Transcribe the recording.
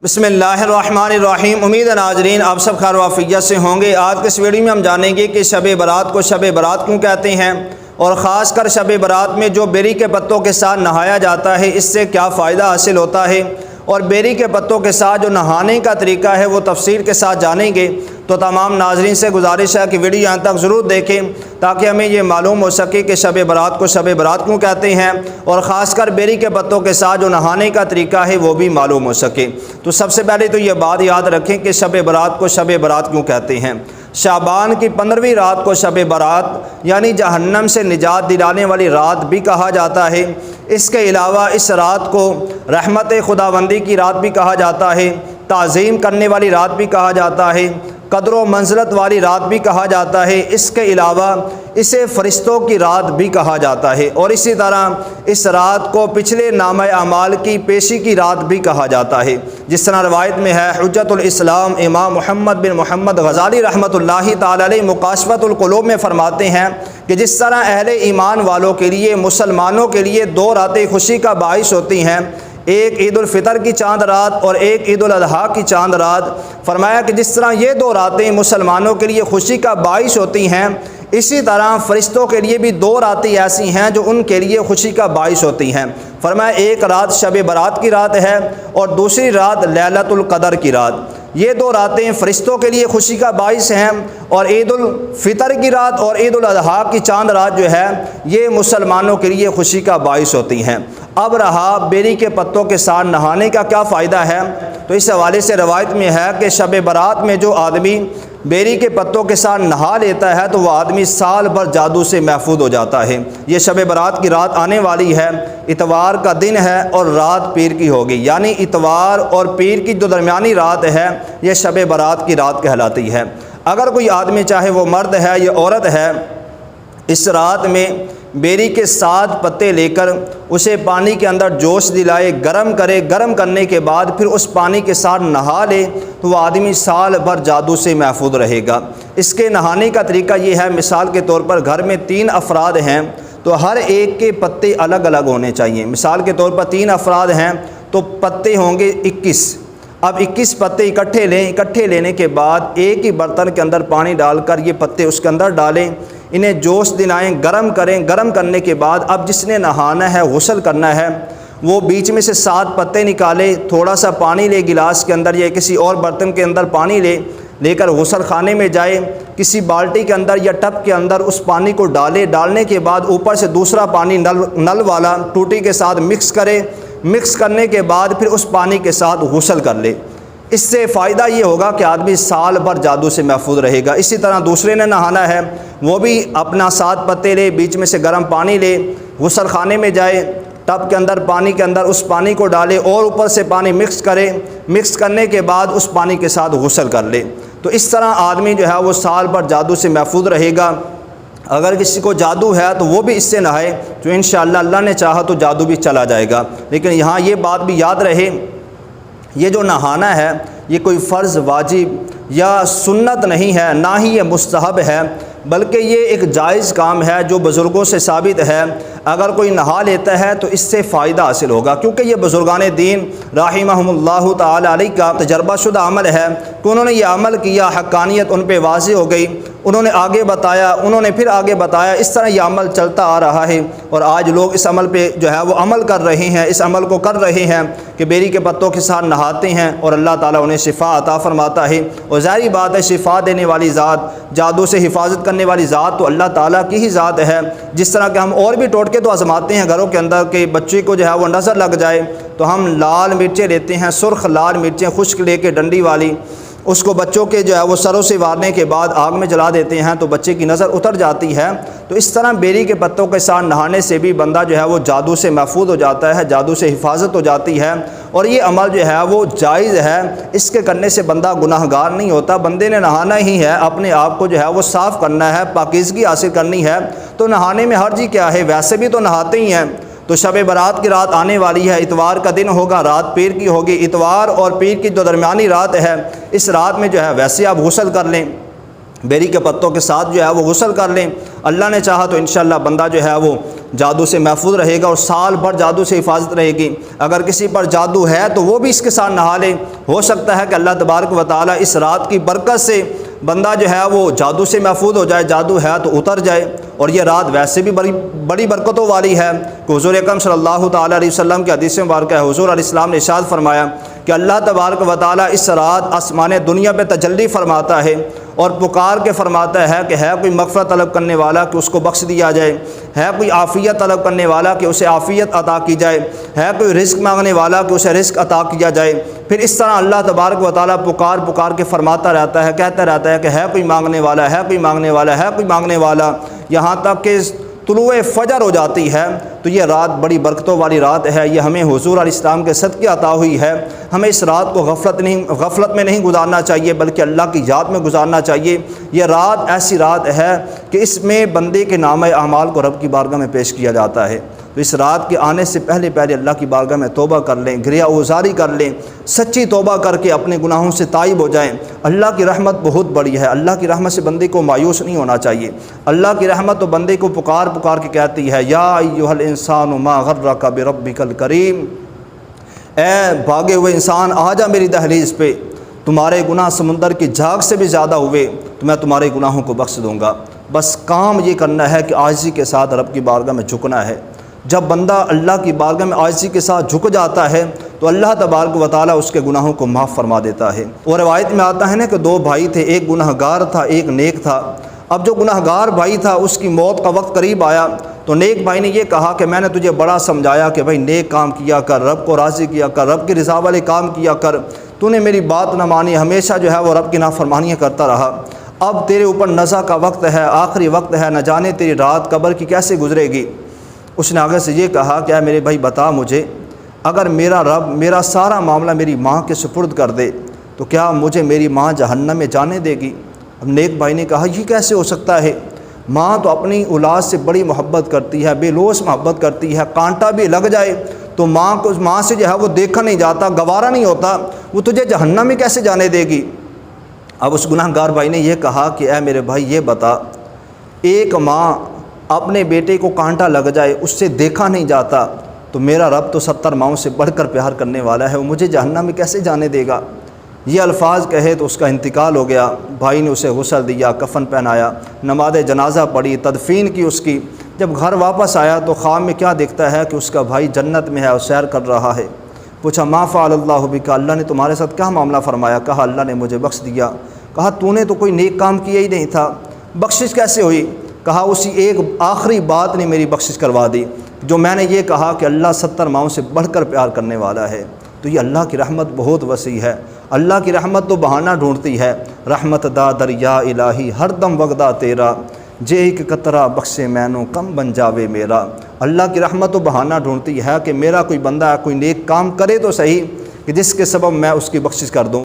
بسم اللہ الرحمن الرحیم۔ امید ہے ناظرین آپ سب خیر و عافیت سے ہوں گے۔ آج کے اس ویڈیو میں ہم جانیں گے کہ شب برات کو شب برات کیوں کہتے ہیں، اور خاص کر شب برات میں جو بیری کے پتوں کے ساتھ نہایا جاتا ہے اس سے کیا فائدہ حاصل ہوتا ہے، اور بیری کے پتوں کے ساتھ جو نہانے کا طریقہ ہے وہ تفصیل کے ساتھ جانیں گے۔ تو تمام ناظرین سے گزارش ہے کہ ویڈیو یہاں تک ضرور دیکھیں تاکہ ہمیں یہ معلوم ہو سکے کہ شب برات کو شب برات کیوں کہتے ہیں، اور خاص کر بیری کے پتوں کے ساتھ جو نہانے کا طریقہ ہے وہ بھی معلوم ہو سکے۔ تو سب سے پہلے تو یہ بات یاد رکھیں کہ شب برات کو شب برات کیوں کہتے ہیں۔ شعبان کی 15ویں رات کو شب برات یعنی جہنم سے نجات دلانے والی رات بھی کہا جاتا ہے۔ اس کے علاوہ اس رات کو رحمت خداوندی کی رات بھی کہا جاتا ہے، تعظیم کرنے والی رات بھی کہا جاتا ہے، قدر و منزلت والی رات بھی کہا جاتا ہے۔ اس کے علاوہ اسے فرشتوں کی رات بھی کہا جاتا ہے، اور اسی طرح اس رات کو پچھلے نامہ اعمال کی پیشی کی رات بھی کہا جاتا ہے، جس طرح روایت میں ہے حجت الاسلام امام محمد بن محمد غزالی رحمۃ اللہ تعالی علیہ مکاشفۃ القلوب میں فرماتے ہیں کہ جس طرح اہل ایمان والوں کے لیے مسلمانوں کے لیے دو راتیں خوشی کا باعث ہوتی ہیں، ایک عید الفطر کی چاند رات اور ایک عید الاضحیٰ کی چاند رات، فرمایا کہ جس طرح یہ دو راتیں مسلمانوں کے لیے خوشی کا باعث ہوتی ہیں، اسی طرح فرشتوں کے لیے بھی دو راتیں ایسی ہیں جو ان کے لیے خوشی کا باعث ہوتی ہیں۔ فرمایا ایک رات شب برات کی رات ہے اور دوسری رات لیلۃ القدر کی رات۔ یہ دو راتیں فرشتوں کے لیے خوشی کا باعث ہیں، اور عید الفطر کی رات اور عید الاضحیٰ کی چاند رات جو ہے یہ مسلمانوں کے لیے خوشی کا باعث ہوتی ہیں۔ اب رہا بیری کے پتوں کے ساتھ نہانے کا کیا فائدہ ہے، تو اس حوالے سے روایت میں ہے کہ شب برات میں جو آدمی بیری کے پتوں کے ساتھ نہا لیتا ہے تو وہ آدمی سال بھر جادو سے محفوظ ہو جاتا ہے۔ یہ شب برات کی رات آنے والی ہے، اتوار کا دن ہے اور رات پیر کی ہوگی، یعنی اتوار اور پیر کی جو درمیانی رات ہے یہ شب برات کی رات کہلاتی ہے۔ اگر کوئی آدمی چاہے وہ مرد ہے یا عورت ہے، اس رات میں بیری کے 7 پتے لے کر اسے پانی کے اندر جوش دلائے، گرم کرے، گرم کرنے کے بعد پھر اس پانی کے ساتھ نہا لے تو وہ آدمی سال بھر جادو سے محفوظ رہے گا۔ اس کے نہانے کا طریقہ یہ ہے، مثال کے طور پر گھر میں 3 افراد ہیں تو ہر ایک کے پتے الگ الگ ہونے چاہیے۔ مثال کے طور پر 3 افراد ہیں تو پتے ہوں گے 21۔ اب 21 پتے اکٹھے لیں، اکٹھے لینے کے بعد ایک ہی برتن کے اندر پانی ڈال کر یہ پتے اس کے اندر ڈالیں، انہیں جوش دلائیں، گرم کریں۔ گرم کرنے کے بعد اب جس نے نہانا ہے، غسل کرنا ہے، وہ بیچ میں سے 7 پتے نکالے، تھوڑا سا پانی لے گلاس کے اندر یا کسی اور برتن کے اندر پانی لے کر غسل خانے میں جائے، کسی بالٹی کے اندر یا ٹب کے اندر اس پانی کو ڈالے، ڈالنے کے بعد اوپر سے دوسرا پانی نل والا ٹوٹی کے ساتھ مکس کرے، مکس کرنے کے بعد پھر اس پانی کے ساتھ غسل کر لے۔ اس سے فائدہ یہ ہوگا کہ آدمی سال بھر جادو سے محفوظ رہے گا۔ اسی طرح دوسرے نے نہانا ہے، وہ بھی اپنا 7 پتے لے، بیچ میں سے گرم پانی لے، غسل خانے میں جائے، ٹب کے اندر پانی کے اندر اس پانی کو ڈالے اور اوپر سے پانی مکس کرے، مکس کرنے کے بعد اس پانی کے ساتھ غسل کر لے۔ تو اس طرح آدمی جو ہے وہ سال بھر جادو سے محفوظ رہے گا۔ اگر کسی کو جادو ہے تو وہ بھی اس سے نہائے تو انشاءاللہ اللہ نے چاہا تو جادو بھی چلا جائے گا۔ لیکن یہاں یہ بات بھی یاد رہے، یہ جو نہانا ہے یہ کوئی فرض، واجب یا سنت نہیں ہے، نہ ہی یہ مستحب ہے، بلکہ یہ ایک جائز کام ہے جو بزرگوں سے ثابت ہے۔ اگر کوئی نہا لیتا ہے تو اس سے فائدہ حاصل ہوگا، کیونکہ یہ بزرگان دین رحمہم اللہ تعالی علیہ کا تجربہ شدہ عمل ہے کہ انہوں نے یہ عمل کیا، حقانیت ان پہ واضح ہو گئی، انہوں نے آگے بتایا، انہوں نے پھر آگے بتایا، اس طرح یہ عمل چلتا آ رہا ہے، اور آج لوگ اس عمل پہ جو ہے وہ عمل کر رہے ہیں، اس عمل کو کر رہے ہیں کہ بیری کے پتوں کے ساتھ نہاتے ہیں اور اللہ تعالیٰ انہیں شفا عطا فرماتا ہے۔ اور ظاہری بات ہے شفا دینے والی ذات، جادو سے حفاظت کرنے والی ذات تو اللہ تعالیٰ کی ہی ذات ہے۔ جس طرح کہ ہم اور بھی ٹوٹکے تو آزماتے ہیں گھروں کے اندر کہ بچے کو جو ہے وہ نظر لگ جائے تو ہم لال مرچیں لیتے ہیں، سرخ لال مرچیں خشک لے کے ڈنڈی والی، اس کو بچوں کے جو ہے وہ سروں سے وارنے کے بعد آگ میں جلا دیتے ہیں تو بچے کی نظر اتر جاتی ہے۔ تو اس طرح بیری کے پتوں کے ساتھ نہانے سے بھی بندہ جو ہے وہ جادو سے محفوظ ہو جاتا ہے، جادو سے حفاظت ہو جاتی ہے، اور یہ عمل جو ہے وہ جائز ہے۔ اس کے کرنے سے بندہ گناہ گار نہیں ہوتا۔ بندے نے نہانا ہی ہے، اپنے آپ کو جو ہے وہ صاف کرنا ہے، پاکیزگی حاصل کرنی ہے، تو نہانے میں حرج کیا ہے، ویسے بھی تو نہاتے ہی ہیں۔ تو شب برات کی رات آنے والی ہے، اتوار کا دن ہوگا، رات پیر کی ہوگی، اتوار اور پیر کی جو درمیانی رات ہے اس رات میں جو ہے ویسے آپ غسل کر لیں، بیری کے پتوں کے ساتھ جو ہے وہ غسل کر لیں۔ اللہ نے چاہا تو انشاءاللہ بندہ جو ہے وہ جادو سے محفوظ رہے گا اور سال بھر جادو سے حفاظت رہے گی۔ اگر کسی پر جادو ہے تو وہ بھی اس کے ساتھ نہا لے، ہو سکتا ہے کہ اللہ تبارک و تعالیٰ اس رات کی برکت سے بندہ جو ہے وہ جادو سے محفوظ ہو جائے، جادو ہے تو اتر جائے۔ اور یہ رات ویسے بھی بڑی برکتوں والی ہے کہ حضور اکرم صلی اللہ تعالیٰ علیہ وسلم کی حدیث مبارکہ ہے، حضور علیہ السلام نے ارشاد فرمایا کہ اللہ تبارک و تعالیٰ اس رات آسمان دنیا پہ تجلی فرماتا ہے اور پکار کے فرماتا ہے کہ ہے کوئی مغفرت طلب کرنے والا کہ اس کو بخش دیا جائے، ہے کوئی عافیت طلب کرنے والا کہ اسے عافیت عطا کی جائے، ہے کوئی رزق مانگنے والا کہ اسے رزق عطا کیا جائے۔ پھر اس طرح اللہ تبارک و تعالیٰ پکار کے فرماتا رہتا ہے، کہتا رہتا ہے کہ ہے کوئی مانگنے والا، ہے کوئی مانگنے والا، ہے کوئی مانگنے والا، یہاں تک کہ طلوع فجر ہو جاتی ہے۔ تو یہ رات بڑی برکتوں والی رات ہے، یہ ہمیں حضور علیہ السلام کے صدقے عطا ہوئی ہے۔ ہمیں اس رات کو غفلت میں نہیں گزارنا چاہیے بلکہ اللہ کی یاد میں گزارنا چاہیے۔ یہ رات ایسی رات ہے کہ اس میں بندے کے نامہ اعمال کو رب کی بارگاہ میں پیش کیا جاتا ہے۔ تو اس رات کے آنے سے پہلے اللہ کی بارگاہ میں توبہ کر لیں، گریہ اوزاری کر لیں، سچی توبہ کر کے اپنے گناہوں سے تائب ہو جائیں۔ اللہ کی رحمت بہت بڑی ہے، اللہ کی رحمت سے بندے کو مایوس نہیں ہونا چاہیے۔ اللہ کی رحمت تو بندے کو پکار کے کہتی ہے، یا ایھا الانسان ما غرک بربک الکریم، اے بھاگے ہوئے انسان آ جا میری دہلیز پہ، تمہارے گناہ سمندر کی جھاگ سے بھی زیادہ ہوئے تو میں تمہارے گناہوں کو بخش دوں گا۔ بس کام یہ کرنا ہے کہ عاجزی کے ساتھ رب کی بارگاہ میں جھکنا ہے۔ جب بندہ اللہ کی بارگاہ میں عاجزی کے ساتھ جھک جاتا ہے تو اللہ تبارک و تعالیٰ اس کے گناہوں کو معاف فرما دیتا ہے۔ اور روایت میں آتا ہے نا کہ دو بھائی تھے، ایک گنہگار تھا ایک نیک تھا۔ اب جو گنہگار بھائی تھا اس کی موت کا وقت قریب آیا تو نیک بھائی نے یہ کہا کہ میں نے تجھے بڑا سمجھایا کہ بھائی نیک کام کیا کر، رب کو راضی کیا کر، رب کی رضا والے کام کیا کر، تو نے میری بات نہ مانی، ہمیشہ جو ہے وہ رب کی نافرمانیاں کرتا رہا۔ اب تیرے اوپر نزع کا وقت ہے، آخری وقت ہے، نہ جانے تیری رات قبر کی کیسے گزرے گی۔ اس نے آگے سے یہ کہا کہ اے میرے بھائی بتا مجھے، اگر میرا رب میرا سارا معاملہ میری ماں کے سپرد کر دے تو کیا مجھے میری ماں جہنم میں جانے دے گی؟ اب نیک بھائی نے کہا یہ کیسے ہو سکتا ہے، ماں تو اپنی اولاد سے بڑی محبت کرتی ہے، بے لوث محبت کرتی ہے، کانٹا بھی لگ جائے تو ماں سے جو ہے وہ دیکھا نہیں جاتا، گوارا نہیں ہوتا، وہ تجھے جہنم میں کیسے جانے دے گی؟ اب اس گنہگار بھائی نے یہ کہا کہ اے میرے بھائی یہ بتا، ایک ماں اپنے بیٹے کو کانٹا لگ جائے اس سے دیکھا نہیں جاتا تو میرا رب تو 70 ماؤں سے بڑھ کر پیار کرنے والا ہے، وہ مجھے جہنم میں کیسے جانے دے گا؟ یہ الفاظ کہے تو اس کا انتقال ہو گیا۔ بھائی نے اسے غسل دیا، کفن پہنایا، نماز جنازہ پڑھی، تدفین کی اس کی۔ جب گھر واپس آیا تو خواب میں کیا دیکھتا ہے کہ اس کا بھائی جنت میں ہے اور سیر کر رہا ہے۔ پوچھا ما فعل اللہ بک، اللہ نے تمہارے ساتھ کیا معاملہ فرمایا؟ کہا اللہ نے مجھے بخش دیا۔ کہا تو نے تو کوئی نیک کام کیا ہی نہیں تھا، بخشش کیسے ہوئی؟ کہا اسی ایک آخری بات نے میری بخشش کروا دی، جو میں نے یہ کہا کہ اللہ 70 ماؤں سے بڑھ کر پیار کرنے والا ہے۔ تو یہ اللہ کی رحمت بہت وسیع ہے، اللہ کی رحمت تو بہانہ ڈھونڈتی ہے۔ رحمت دا دریا الہی ہر دم وگدا تیرا، جے ایک قطرہ بخشے مینوں کم بن جاوے میرا۔ اللہ کی رحمت تو بہانہ ڈھونڈتی ہے کہ میرا کوئی بندہ کوئی نیک کام کرے تو صحیح کہ جس کے سبب میں اس کی بخشش کر دوں۔